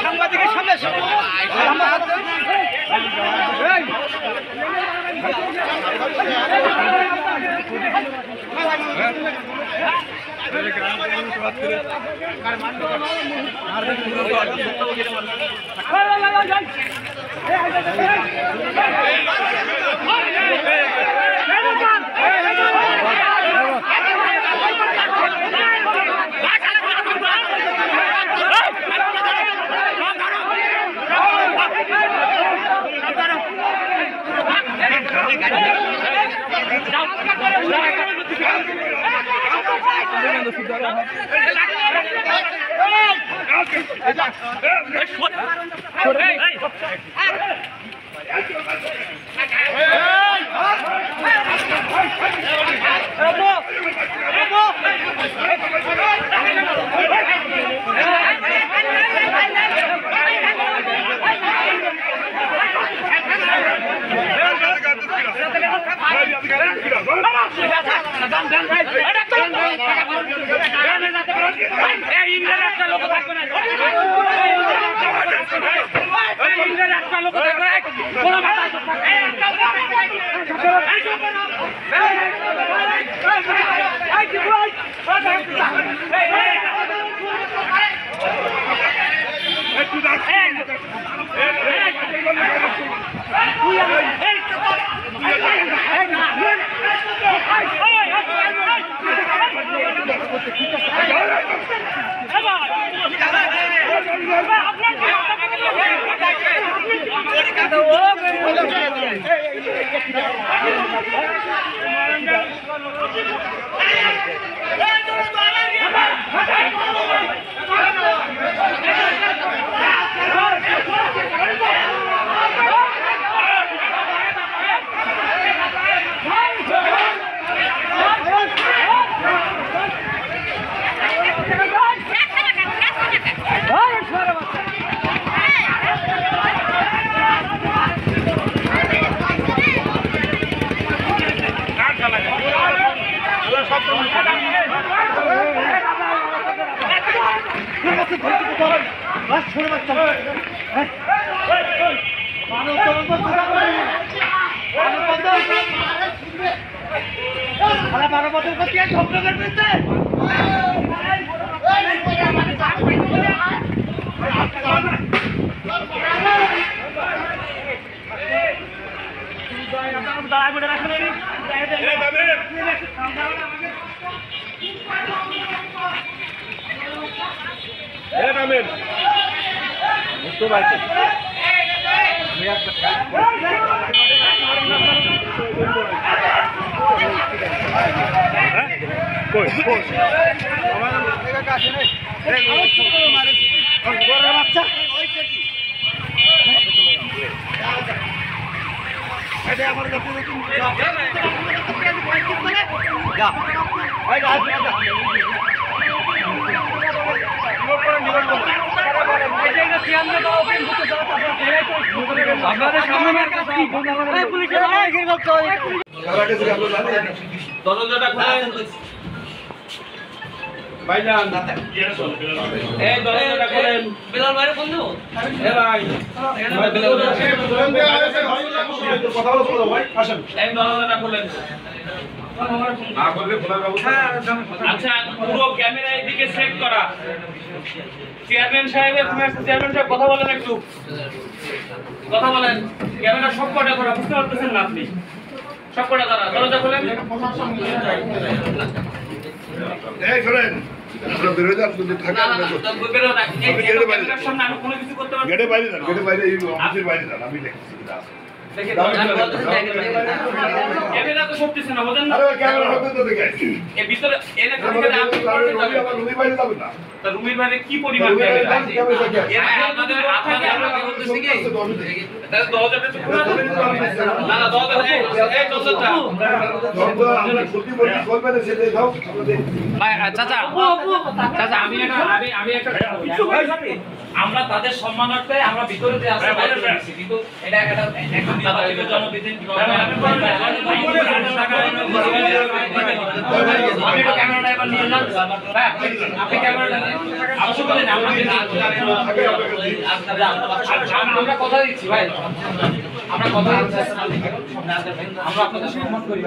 সাংবাদিকের সামনে আচ্ছা পুরো ক্যামেরা এদিকে সেট করা চেয়ারম্যান সাহেব কথা বলেন একটু কথা বলেন ক্যামেরা সব কটা করা বুঝতে পারতেছেন না আপনি সব কটা করা দরজা খোলেন এই শুনেন আমরা বিরোধী আপনাদের থাকে না ক্যামেরার সামনে আমি কোনো কিছু করতে পারবো গেটে বাইরে যান, গেটে বাইরে, এই অফিসের বাইরে যান, আমি দেখছি। ক্যামেরা তো সবকিছু না বোঝেন না। আরে ক্যামেরা হবে তো দেখে। এর ভিতরে এনে আপনি আবার রুমি বাইরে যাবেন না। তা রুমের বাইরে কি পরিমাণ ক্যামেরা? এর আপনাদের বলতেছি কি তাহলে 10,000 টাকা পুরো না না 10,000 এই 10,000 ভাই চাচা চাচা আমি একটা আমরা তাদের সম্মানার্থে আমরা ভিতরে যে আছে বাইরে রেখেছি কিন্তু এটা একটা জাতীয় জনবিধি আমি তো ক্যামেরাটা এবার নিয়ে যান ভাই আপনি ক্যামেরাটা অবশ্যই বলেন আমরা কথা দিচ্ছি ভাই আমরা কথা দিচ্ছি আমরা আপনাদের সম্মান করি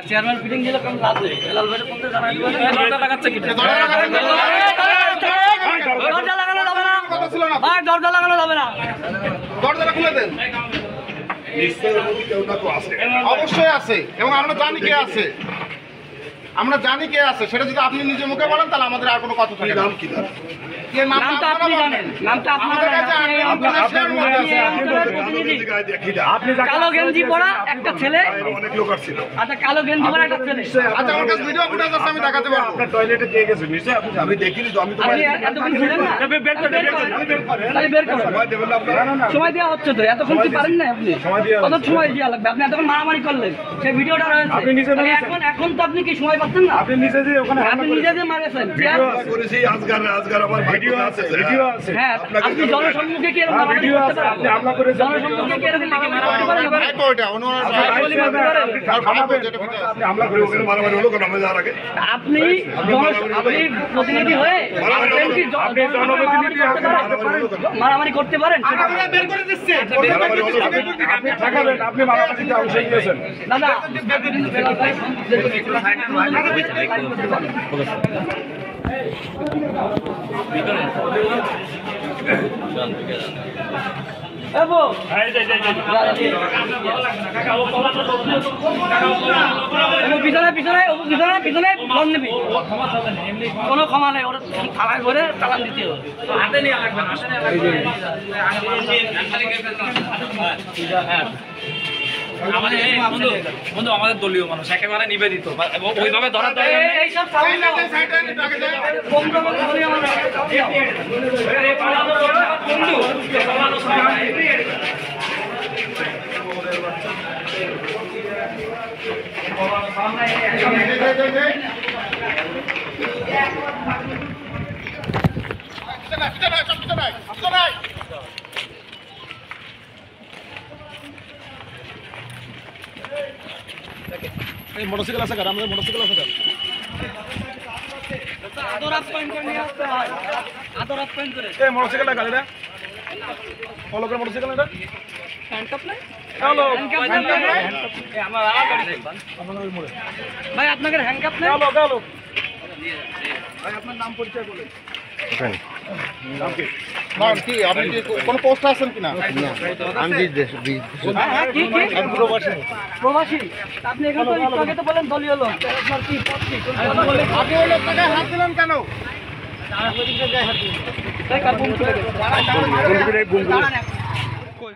চেয়ারম্যান ফিটিং দিলে কোন লাভ নেই লাল ভাই কোনটা জানাই দিবেন দরজা লাগাচ্ছে কি দরজা লাগানো যাবে না কথা ছিল না ভাই দরজা লাগানো যাবে না দরজাটা খুলে দেন অবশ্যই আছে এবং আমরা জানি কে আছে, আমরা জানি কে আছে, সেটা যদি আপনি নিজে মুখে বলেন তাহলে আমাদের আর কোনো কথা থাকে না। নাম কি দাদা? কে নামটা আপনি জানেন, নামটা আপনারা কালো গেঞ্জি পরা একটা ছেলে, অনেক লোক আসছিল। আচ্ছা কালো গেঞ্জি পরা একটা ছেলে, আচ্ছা আমার কাছে ভিডিও ফুটেজ আছে, আমি দেখাতে পারবো। আপনার টয়লেটে কে গেছে নিশ্চয় আমি দেখিনি তো, আমি তো আপনি এতক্ষণ ছিলেন না তাহলে বের করেন সময় দেবেন না আপনারা? সময় দেওয়া হচ্ছে তো, এতক্ষণ কি পারেন না আপনি? কত সময় দেওয়া লাগবে? আপনি এতক্ষণ মারামারি করলেন, সেই ভিডিওটা রয়েছে। এখন তো আপনি কি সময় পাচ্ছেন না? আপনি নিজে দিয়ে ওখানে আপনি নিজে দিয়ে মারেছেন। করেছি আজগার আমার ভিডিও আছে, হ্যাঁ, আপনি জনসম্মুখে কি এরকম মারামারি করতে পারেন? আপনি হামলা করেছেন, জনসম্মুখে কি এরকম মারামারি করতে পারেন? ভাই তো ওটা ওনার আপনি হামলা করে ওখানে মারামারি হলো কেন আমরা যাওয়ার আগে? আপনি প্রতিনিধি হয়ে মারামারি করতে পারেন? আপনি মারামারিতে অংশ নিয়েছেন। দাদা পিছনে পিছনে পিছনে পিছনে ফোন নিবি, কোনো ক্ষমা নেই, ওরা থানায় করে চালান দিতে হবে। হাতে নিয়ে লাগবে না, বন্ধু আমাদের দলীয় মানুষ একেবারে নিবেদিত এবং ওইভাবে ধরা এইসব চালান দাও। কম দামে দলীয় মানুষ। মোটরসাইকেল আছে কার? আমাদের মোটরসাইকেল আছে কার? আদর আপ্যায়ন করে নিয়ে আসতে হয়, আদর আপ্যায়ন করে। এই মোটরসাইকেলটা কার এটা? ফলো করে মোটরসাইকেল এটা? হ্যান্ডকাপ নাই? হ্যালো ভাই আপনাদের হ্যান্ডকাপ নাই? হ্যালো হ্যালো ভাই আপনার নাম পরিচয় বলেন। নাম কি? নাম কি? আপনি কি কোনো পোস্ট আছেন কিনা? আমি হ্যাঁ, কি কি? প্রবাসী। আপনি এখানে তো একটু আগে তো বলেন দলীয় লোক, আপনার কি পদ কি? আগে ওই লোকটাকে হাত দিলেন কেন? তাই কার বুম খুলে গেছে।